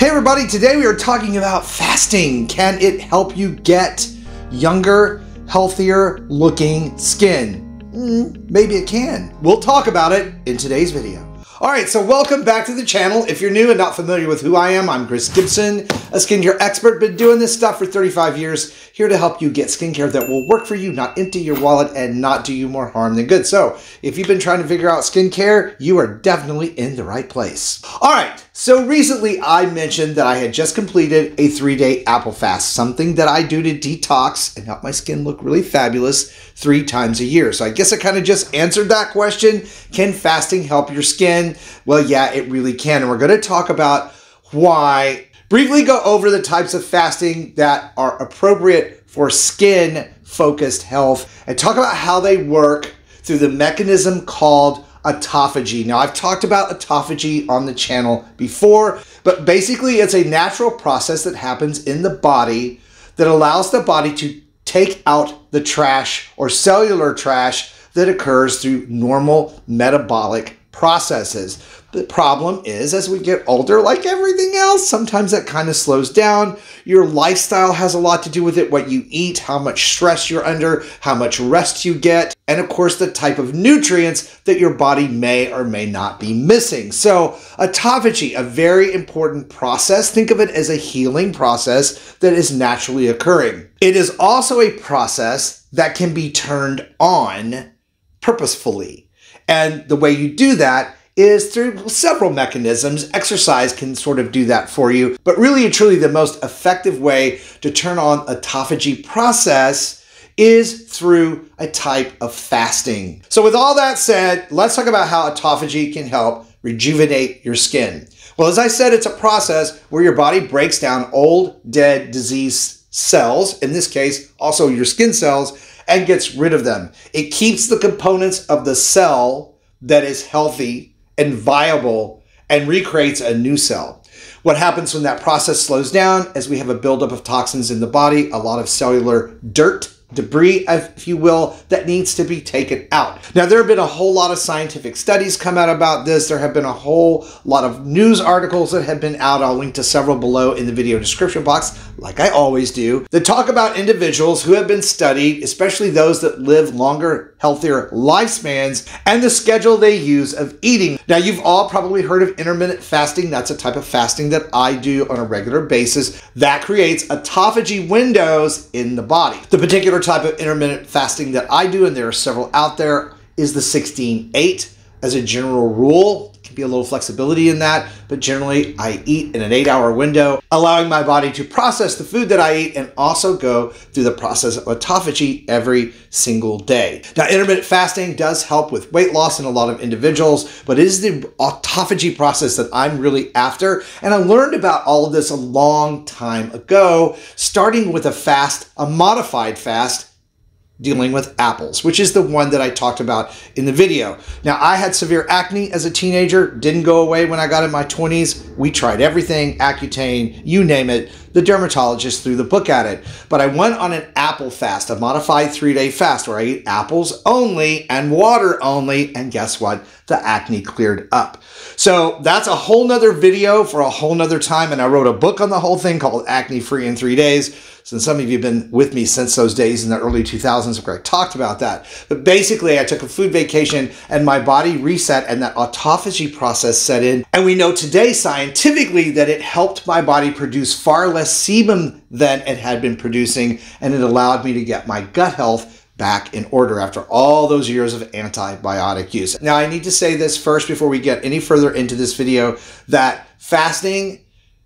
Hey everybody, today we are talking about fasting. Can it help you get younger, healthier looking skin? Maybe it can. We'll talk about it in today's video. Alright, so welcome back to the channel. If you're new and not familiar with who I am, I'm Chris Gibson, a skincare expert. Been doing this stuff for 35 years, here to help you get skincare that will work for you, not empty your wallet, and not do you more harm than good. So, if you've been trying to figure out skincare, you are definitely in the right place. Alright, so recently I mentioned that I had just completed a 3-day apple fast, something that I do to detox and help my skin look really fabulous 3 times a year. So I guess I kind of just answered that question. Can fasting help your skin? Well, yeah, it really can. And we're going to talk about why. Briefly go over the types of fasting that are appropriate for skin-focused health and talk about how they work through the mechanism called autophagy. Now, I've talked about autophagy on the channel before, but basically it's a natural process that happens in the body that allows the body to take out the trash or cellular trash that occurs through normal metabolic processes. The problem is, as we get older, like everything else, sometimes that kind of slows down. Your lifestyle has a lot to do with it, what you eat, how much stress you're under, how much rest you get, and of course the type of nutrients that your body may or may not be missing. So autophagy, a very important process. Think of it as a healing process that is naturally occurring. It is also a process that can be turned on purposefully. And the way you do that is through several mechanisms. Exercise can sort of do that for you, but really and truly the most effective way to turn on autophagy process is through a type of fasting. So with all that said, let's talk about how autophagy can help rejuvenate your skin. Well, as I said, it's a process where your body breaks down old, dead, diseased cells, in this case, also your skin cells, and gets rid of them. It keeps the components of the cell that is healthy and viable and recreates a new cell. What happens when that process slows down is we have a buildup of toxins in the body, a lot of cellular dirt, debris, if you will, that needs to be taken out. Now, there have been a whole lot of scientific studies come out about this. There have been a whole lot of news articles that have been out. I'll link to several below in the video description box, like I always do, that talk about individuals who have been studied, especially those that live longer, healthier lifespans, and the schedule they use of eating. Now, you've all probably heard of intermittent fasting. That's a type of fasting that I do on a regular basis that creates autophagy windows in the body. The particular type of intermittent fasting that I do, and there are several out there, is the 16-8 as a general rule. There can be a little flexibility in that, but generally I eat in an 8-hour window, allowing my body to process the food that I eat and also go through the process of autophagy every single day. Now, intermittent fasting does help with weight loss in a lot of individuals, but it is the autophagy process that I'm really after. And I learned about all of this a long time ago, starting with a modified fast, dealing with apples, which is the one that I talked about in the video. Now, I had severe acne as a teenager, didn't go away when I got in my 20s. We tried everything, Accutane, you name it. The dermatologist threw the book at it. But I went on an apple fast, a modified 3-day fast where I eat apples only and water only. And guess what? The acne cleared up. So that's a whole nother video for a whole nother time. And I wrote a book on the whole thing called Acne Free in 3 Days. Since some of you have been with me since those days in the early 2000s where I talked about that. But basically, I took a food vacation and my body reset and that autophagy process set in. And we know today scientifically that it helped my body produce far less sebum than it had been producing, and it allowed me to get my gut health back in order after all those years of antibiotic use. Now, I need to say this first before we get any further into this video, that fasting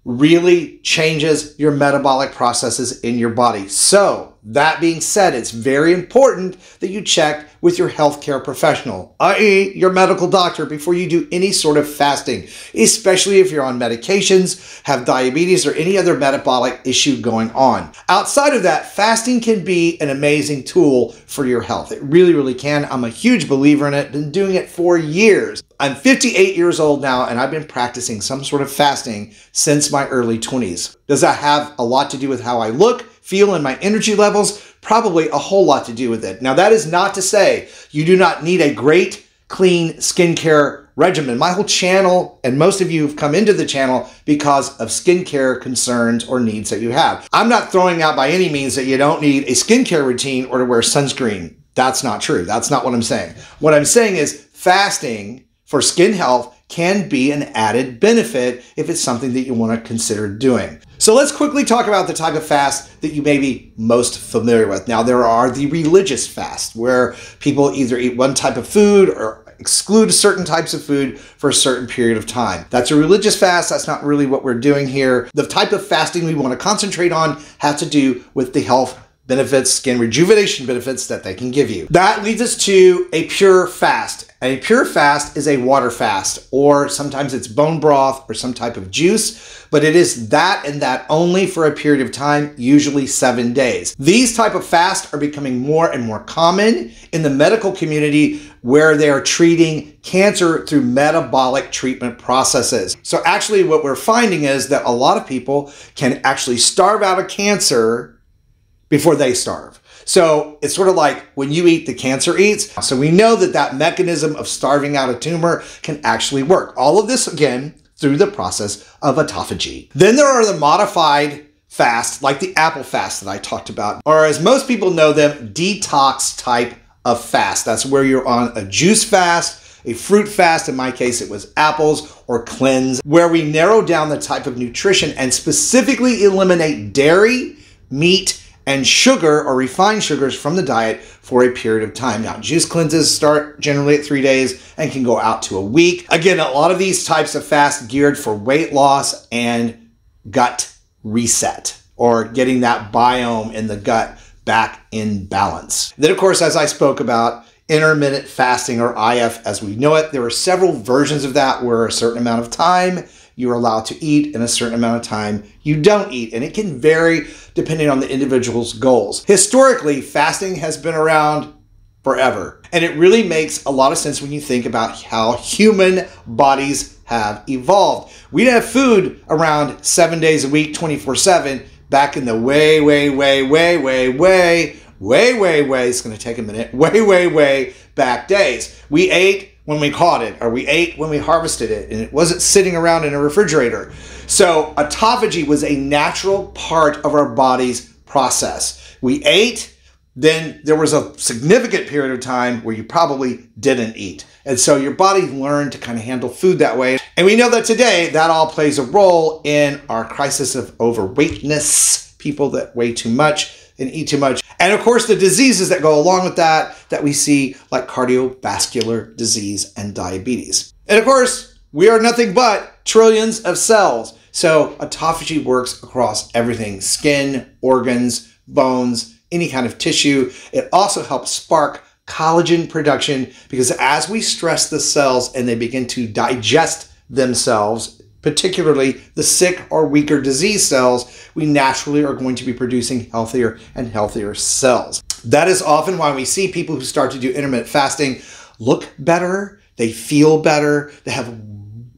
really changes your metabolic processes in your body. So, that being said, it's very important that you check with your healthcare professional, i.e. your medical doctor, before you do any sort of fasting, especially if you're on medications, have diabetes, or any other metabolic issue going on. Outside of that, fasting can be an amazing tool for your health. It really, really can. I'm a huge believer in it. Been doing it for years. I'm 58 years old now, and I've been practicing some sort of fasting since my early 20s. Does that have a lot to do with how I look, feel, and my energy levels? Probably a whole lot to do with it. Now, that is not to say you do not need a great, clean skincare regimen. My whole channel, and most of you have come into the channel because of skincare concerns or needs that you have. I'm not throwing out by any means that you don't need a skincare routine or to wear sunscreen. That's not true. That's not what I'm saying. What I'm saying is fasting for skin health can be an added benefit if it's something that you want to consider doing. So let's quickly talk about the type of fast that you may be most familiar with. Now, there are the religious fasts where people either eat one type of food or exclude certain types of food for a certain period of time. That's a religious fast. That's not really what we're doing here. The type of fasting we want to concentrate on has to do with the health benefits, skin rejuvenation benefits that they can give you. That leads us to a pure fast. A pure fast is a water fast, or sometimes it's bone broth or some type of juice, but it is that and that only for a period of time, usually 7 days. These type of fasts are becoming more and more common in the medical community where they are treating cancer through metabolic treatment processes. So actually what we're finding is that a lot of people can actually starve out of cancer before they starve. So it's sort of like when you eat, the cancer eats. So we know that that mechanism of starving out a tumor can actually work. All of this, again, through the process of autophagy. Then there are the modified fasts, like the apple fast that I talked about, or as most people know them, detox type of fast. That's where you're on a juice fast, a fruit fast. In my case, it was apples, or cleanse, where we narrow down the type of nutrition and specifically eliminate dairy, meat, and sugar or refined sugars from the diet for a period of time. Now, juice cleanses start generally at 3 days and can go out to a week. Again, a lot of these types of fasts geared for weight loss and gut reset, or getting that biome in the gut back in balance. Then, of course, as I spoke about, intermittent fasting, or IF as we know it, there are several versions of that where a certain amount of time you're allowed to eat and a certain amount of time you don't eat. And it can vary depending on the individual's goals. Historically, fasting has been around forever. And it really makes a lot of sense when you think about how human bodies have evolved. We didn't have food around 7 days a week, 24/7, back in the way, it's gonna take a minute, way back days. We ate when we caught it, or we ate when we harvested it, and it wasn't sitting around in a refrigerator. So autophagy was a natural part of our body's process. We ate, then there was a significant period of time where you probably didn't eat. And so your body learned to kind of handle food that way. And we know that today that all plays a role in our crisis of overweightness, people that weigh too much and eat too much. And of course, the diseases that go along with that we see, like cardiovascular disease and diabetes. And of course, we are nothing but trillions of cells. So autophagy works across everything: skin, organs, bones, any kind of tissue. It also helps spark collagen production, because as we stress the cells and they begin to digest themselves, particularly the sick or weaker disease cells, we naturally are going to be producing healthier and healthier cells. That is often why we see people who start to do intermittent fasting look better, they feel better, they have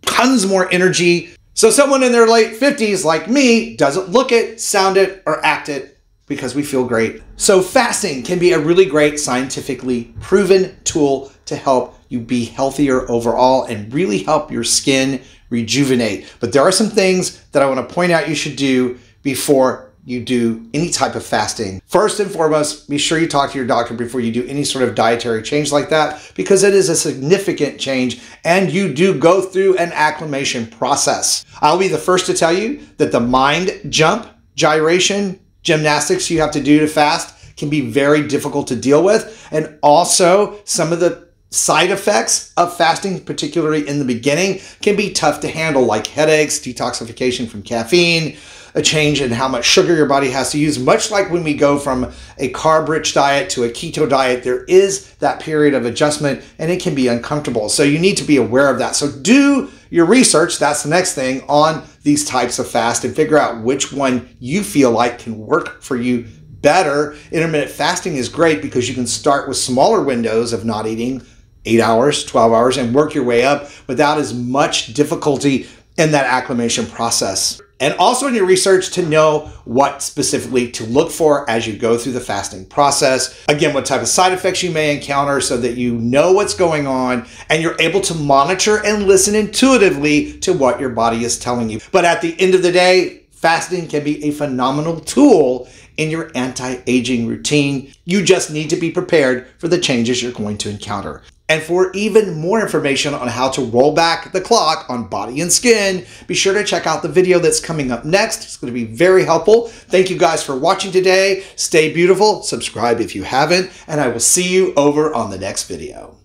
tons more energy. So someone in their late 50s like me doesn't look it, sound it, or act it, because we feel great. So fasting can be a really great scientifically proven tool to help you be healthier overall and really help your skin rejuvenate. But there are some things that I want to point out you should do before you do any type of fasting. First and foremost, be sure you talk to your doctor before you do any sort of dietary change like that, because it is a significant change and you do go through an acclimation process. I'll be the first to tell you that the mind jump, gyration, gymnastics you have to do to fast can be very difficult to deal with. And also some of the side effects of fasting, particularly in the beginning, can be tough to handle, like headaches, detoxification from caffeine, a change in how much sugar your body has to use. Much like when we go from a carb-rich diet to a keto diet, there is that period of adjustment and it can be uncomfortable. So you need to be aware of that. So do your research, that's the next thing, on these types of fast and figure out which one you feel like can work for you better. Intermittent fasting is great because you can start with smaller windows of not eating, 8 hours, 12 hours, and work your way up without as much difficulty in that acclimation process. and also in your research to know what specifically to look for as you go through the fasting process. Again, what type of side effects you may encounter so that you know what's going on and you're able to monitor and listen intuitively to what your body is telling you. But at the end of the day, fasting can be a phenomenal tool in your anti-aging routine. You just need to be prepared for the changes you're going to encounter. And for even more information on how to roll back the clock on body and skin, be sure to check out the video that's coming up next. It's going to be very helpful. Thank you guys for watching today. Stay beautiful, subscribe if you haven't, and I will see you over on the next video.